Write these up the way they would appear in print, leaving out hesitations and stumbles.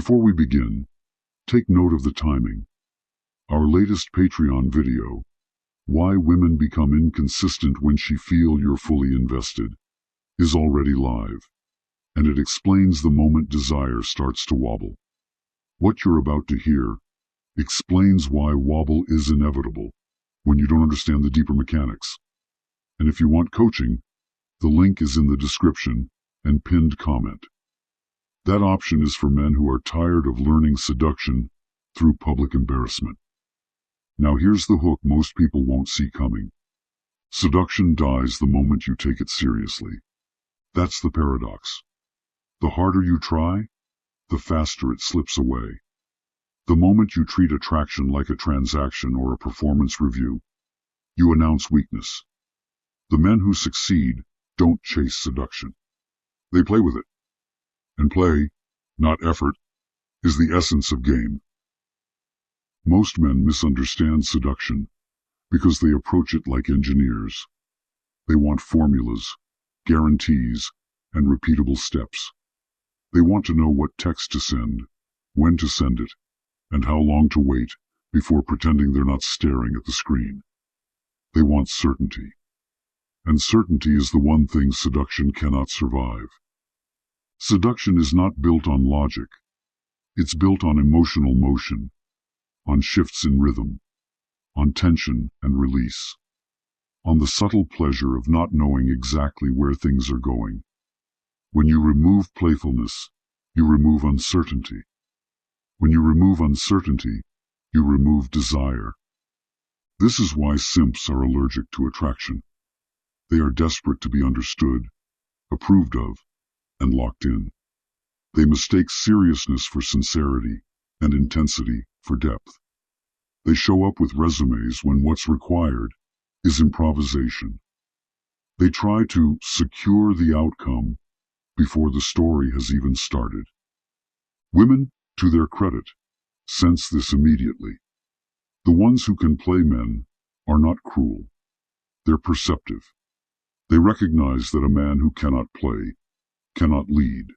Before we begin, take note of the timing. Our latest Patreon video, Why Women Become Inconsistent When She Feel You're Fully Invested, is already live, and it explains the moment desire starts to wobble. What you're about to hear explains why wobble is inevitable when you don't understand the deeper mechanics. And if you want coaching, the link is in the description and pinned comment. That option is for men who are tired of learning seduction through public embarrassment. Now here's the hook most people won't see coming. Seduction dies the moment you take it seriously. That's the paradox. The harder you try, the faster it slips away. The moment you treat attraction like a transaction or a performance review, you announce weakness. The men who succeed don't chase seduction. They play with it. And play, not effort, is the essence of game. Most men misunderstand seduction because they approach it like engineers. They want formulas, guarantees, and repeatable steps. They want to know what text to send, when to send it, and how long to wait before pretending they're not staring at the screen. They want certainty. And certainty is the one thing seduction cannot survive. Seduction is not built on logic. It's built on emotional motion, on shifts in rhythm, on tension and release, on the subtle pleasure of not knowing exactly where things are going. When you remove playfulness, you remove uncertainty. When you remove uncertainty, you remove desire. This is why simps are allergic to attraction. They are desperate to be understood, approved of, and locked in. They mistake seriousness for sincerity and intensity for depth. They show up with resumes when what's required is improvisation. They try to secure the outcome before the story has even started. Women, to their credit, sense this immediately. The ones who can play men are not cruel. They're perceptive. They recognize that a man who cannot play cannot lead,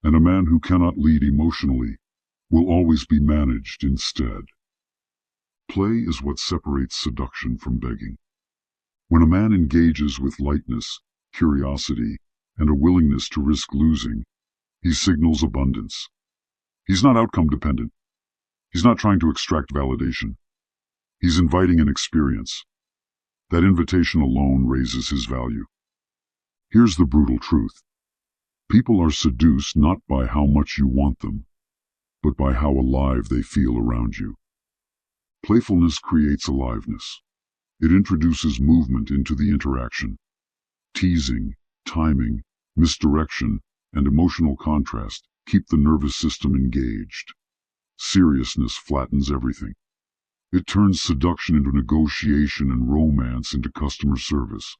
and a man who cannot lead emotionally will always be managed instead. Play is what separates seduction from begging. When a man engages with lightness, curiosity, and a willingness to risk losing, he signals abundance. He's not outcome dependent. He's not trying to extract validation. He's inviting an experience. That invitation alone raises his value. Here's the brutal truth. People are seduced not by how much you want them, but by how alive they feel around you. Playfulness creates aliveness. It introduces movement into the interaction. Teasing, timing, misdirection, and emotional contrast keep the nervous system engaged. Seriousness flattens everything. It turns seduction into negotiation and romance into customer service.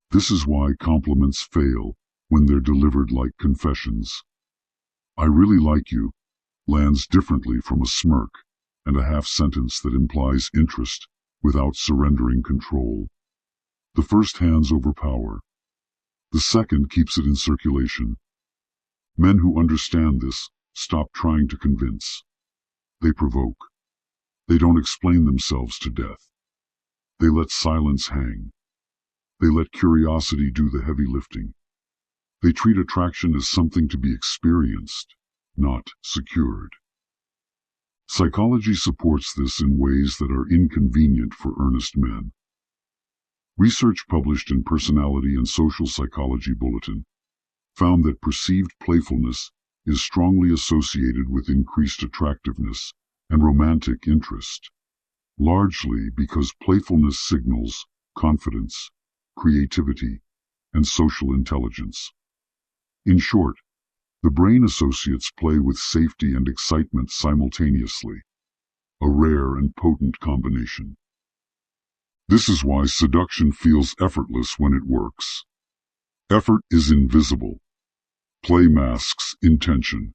This is why compliments fail when they're delivered like confessions. "I really like you" lands differently from a smirk and a half sentence that implies interest without surrendering control. The first hands over power. The second keeps it in circulation. Men who understand this stop trying to convince. They provoke. They don't explain themselves to death. They let silence hang. They let curiosity do the heavy lifting. They treat attraction as something to be experienced, not secured. Psychology supports this in ways that are inconvenient for earnest men. Research published in Personality and Social Psychology Bulletin found that perceived playfulness is strongly associated with increased attractiveness and romantic interest, largely because playfulness signals confidence, creativity, and social intelligence. In short, the brain associates play with safety and excitement simultaneously, a rare and potent combination. This is why seduction feels effortless when it works. Effort is invisible. Play masks intention.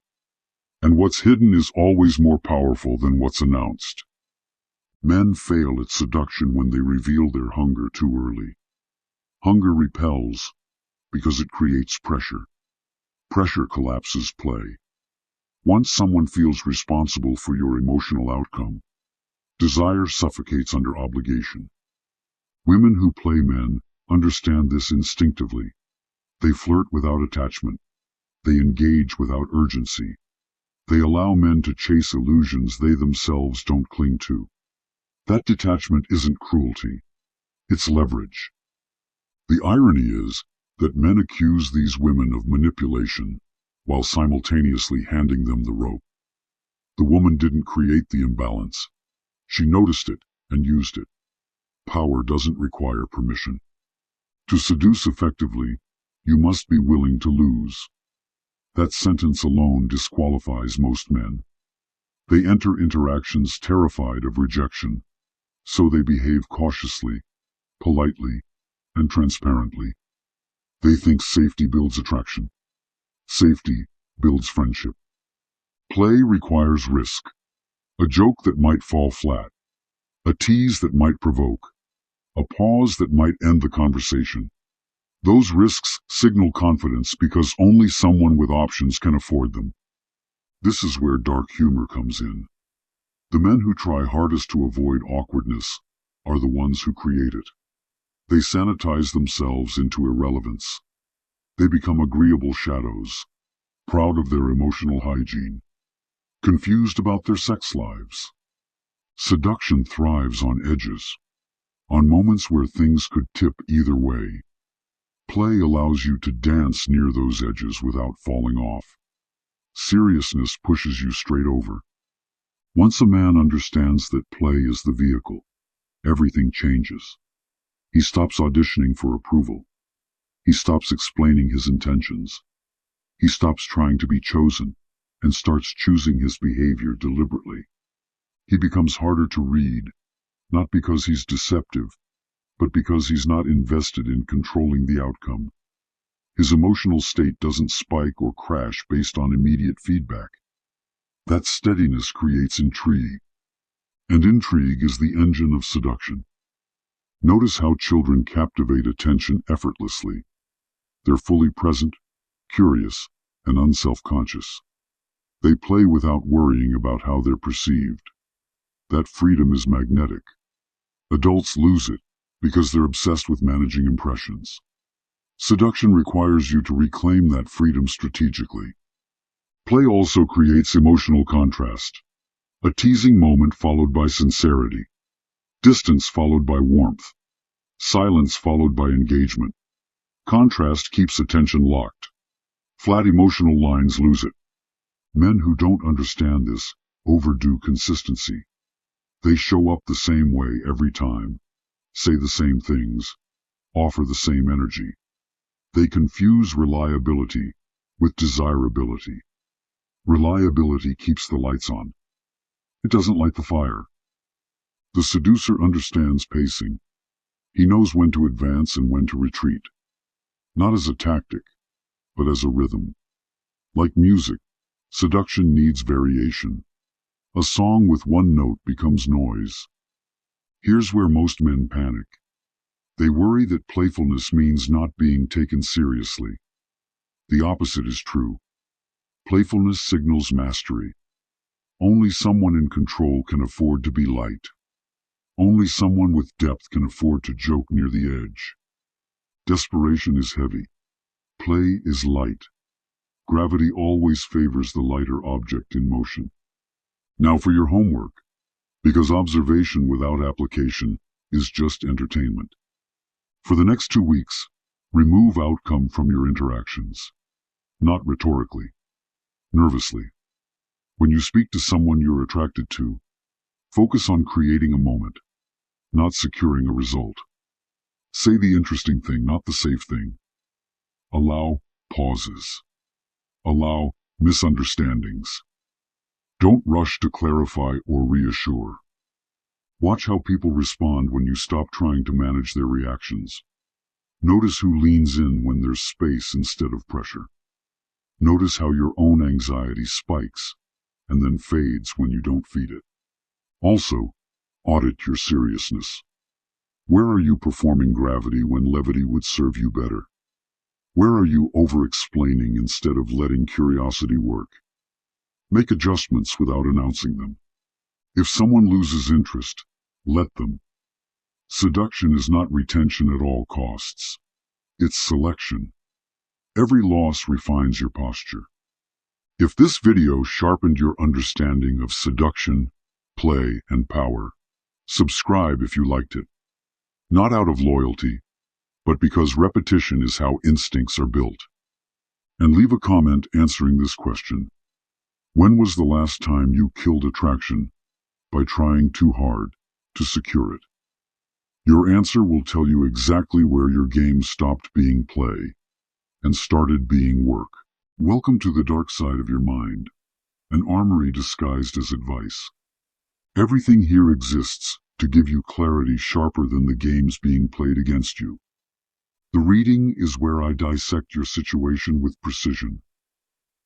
And what's hidden is always more powerful than what's announced. Men fail at seduction when they reveal their hunger too early. Hunger repels because it creates pressure. Pressure collapses play. Once someone feels responsible for your emotional outcome, desire suffocates under obligation. Women who play men understand this instinctively. They flirt without attachment. They engage without urgency. They allow men to chase illusions they themselves don't cling to. That detachment isn't cruelty. It's leverage. The irony is that men accuse these women of manipulation while simultaneously handing them the rope. The woman didn't create the imbalance. She noticed it and used it. Power doesn't require permission. To seduce effectively, you must be willing to lose. That sentence alone disqualifies most men. They enter interactions terrified of rejection, so they behave cautiously, politely, and transparently. They think safety builds attraction. Safety builds friendship. Play requires risk. A joke that might fall flat. A tease that might provoke. A pause that might end the conversation. Those risks signal confidence because only someone with options can afford them. This is where dark humor comes in. The men who try hardest to avoid awkwardness are the ones who create it. They sanitize themselves into irrelevance. They become agreeable shadows, proud of their emotional hygiene, confused about their sex lives. Seduction thrives on edges, on moments where things could tip either way. Play allows you to dance near those edges without falling off. Seriousness pushes you straight over. Once a man understands that play is the vehicle, everything changes. He stops auditioning for approval. He stops explaining his intentions. He stops trying to be chosen and starts choosing his behavior deliberately. He becomes harder to read, not because he's deceptive, but because he's not invested in controlling the outcome. His emotional state doesn't spike or crash based on immediate feedback. That steadiness creates intrigue, and intrigue is the engine of seduction. Notice how children captivate attention effortlessly. They're fully present, curious, and unself-conscious. They play without worrying about how they're perceived. That freedom is magnetic. Adults lose it because they're obsessed with managing impressions. Seduction requires you to reclaim that freedom strategically. Play also creates emotional contrast. A teasing moment followed by sincerity. Distance followed by warmth. Silence followed by engagement. Contrast keeps attention locked. Flat emotional lines lose it. Men who don't understand this overdo consistency. They show up the same way every time, say the same things, offer the same energy. They confuse reliability with desirability. Reliability keeps the lights on. It doesn't light the fire. The seducer understands pacing. He knows when to advance and when to retreat. Not as a tactic, but as a rhythm. Like music, seduction needs variation. A song with one note becomes noise. Here's where most men panic. They worry that playfulness means not being taken seriously. The opposite is true. Playfulness signals mastery. Only someone in control can afford to be light. Only someone with depth can afford to joke near the edge. Desperation is heavy. Play is light. Gravity always favors the lighter object in motion. Now for your homework, because observation without application is just entertainment. For the next 2 weeks, remove outcome from your interactions. Not rhetorically, nervously. When you speak to someone you're attracted to, focus on creating a moment, not securing a result. Say the interesting thing, not the safe thing. Allow pauses. Allow misunderstandings. Don't rush to clarify or reassure. Watch how people respond when you stop trying to manage their reactions. Notice who leans in when there's space instead of pressure. Notice how your own anxiety spikes and then fades when you don't feed it. Also, audit your seriousness. Where are you performing gravity when levity would serve you better? Where are you over-explaining instead of letting curiosity work? Make adjustments without announcing them. If someone loses interest, let them. Seduction is not retention at all costs. It's selection. Every loss refines your posture. If this video sharpened your understanding of seduction, play, and power, subscribe if you liked it. Not out of loyalty, but because repetition is how instincts are built. And leave a comment answering this question. When was the last time you killed attraction by trying too hard to secure it? Your answer will tell you exactly where your game stopped being play and started being work. Welcome to the dark side of your mind, an armory disguised as advice. Everything here exists to give you clarity sharper than the games being played against you. The reading is where I dissect your situation with precision.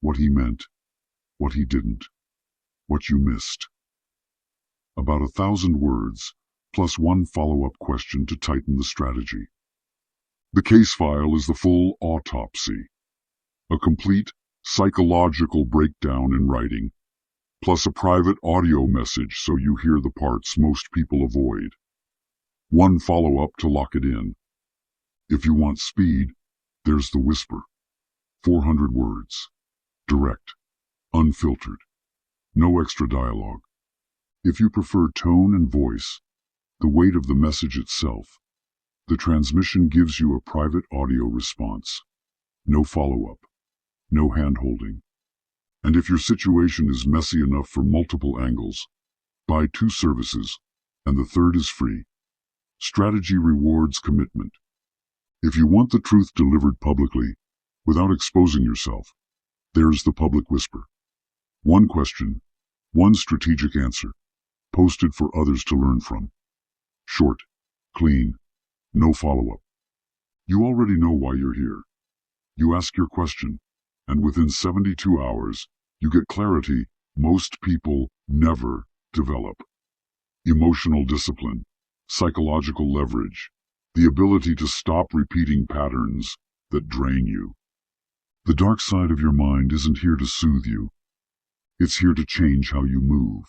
What he meant, what he didn't, what you missed. About 1,000 words, plus one follow-up question to tighten the strategy. The case file is the full autopsy. A complete psychological breakdown in writing, plus a private audio message so you hear the parts most people avoid. One follow-up to lock it in. If you want speed, there's the whisper. 400 words. Direct. Unfiltered. No extra dialogue. If you prefer tone and voice, the weight of the message itself, the transmission gives you a private audio response. No follow-up. No hand-holding. And if your situation is messy enough for multiple angles, buy 2 services, and the third is free. Strategy rewards commitment. If you want the truth delivered publicly, without exposing yourself, there's the public whisper. One question, one strategic answer, posted for others to learn from. Short, clean, no follow-up. You already know why you're here. You ask your question, and within 72 hours, you get clarity most people never develop. Emotional discipline, psychological leverage, the ability to stop repeating patterns that drain you. The dark side of your mind isn't here to soothe you. It's here to change how you move.